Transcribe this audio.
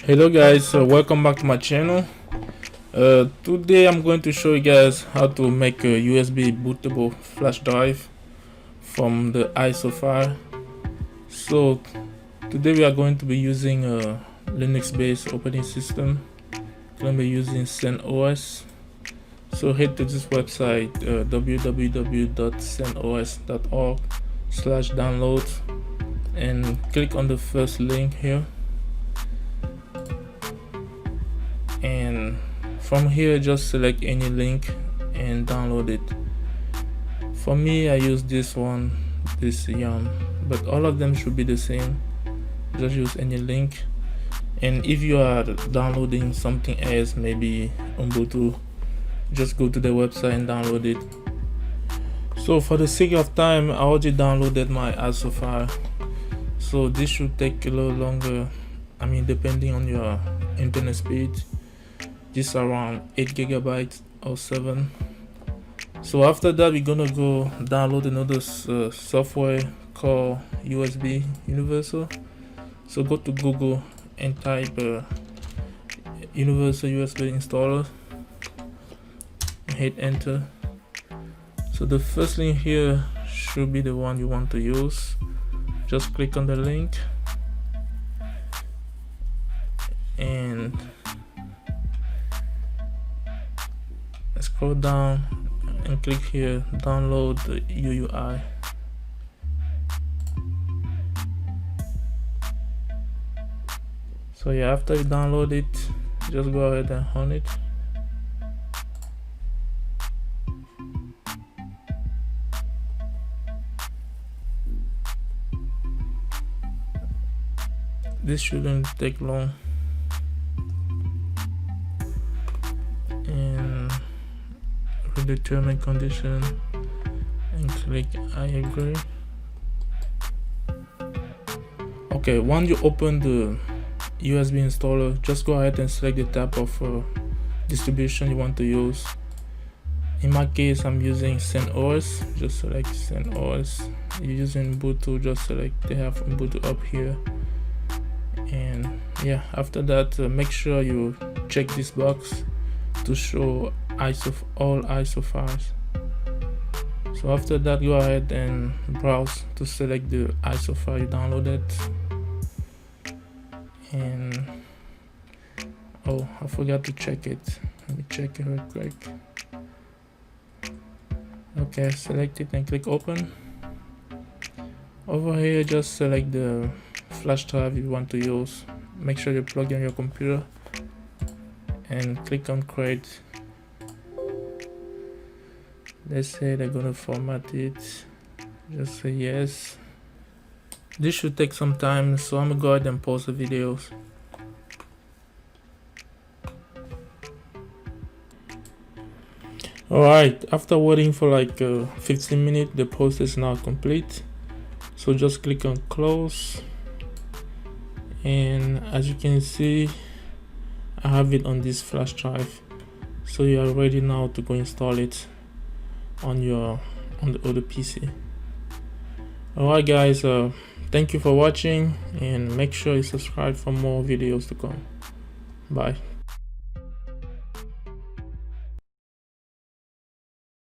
Hello guys, welcome back to my channel. Today I'm going to show you guys how to make a USB bootable flash drive from the ISO file. So today we are going to be using a Linux based operating system. Going to be using CentOS. So head to this website, www.centos.org/download, and click on the first link here. And from here just select any link and download it. For me, I use this one, this yarn, but all of them should be the same. Just use any link. And if you are downloading something else, maybe Ubuntu, just go to the website and download it. So for the sake of time, I already downloaded my ISO file, so this should take a little longer, I mean depending on your internet speed. This is around 8 gigabytes or 7. So after that, we're gonna go download another software called USB Universal. So go to Google and type Universal USB installer and hit enter. So the first link here should be the one you want to use. Just click on the link and scroll down and click here, download the UUI. So yeah, after you download it, just go ahead and run it. This shouldn't take long. And read the term and condition and click I agree. Okay, once you open the USB installer, just go ahead and select the type of distribution you want to use. In my case, I'm using CentOS. Just select CentOS. You're using Ubuntu, just select, they have Ubuntu up here. And yeah, after that, make sure you check this box to show all ISO files. So after that, go ahead and browse to select the ISO file you downloaded. And oh, I forgot to check it. Let me check it real quick. Okay, select it and click open. Over here, just select the flash drive you want to use. Make sure you plug in your computer and click on create. Let's say they're gonna format it. Just say yes. This should take some time, so I'm gonna go ahead and pause the videos. Alright, after waiting for like 15 minutes, the process is now complete. So just click on close, and as you can see, I have it on this flash drive. So you are ready now to go install it on the other PC. Alright guys, thank you for watching, and make sure you subscribe for more videos to come. Bye.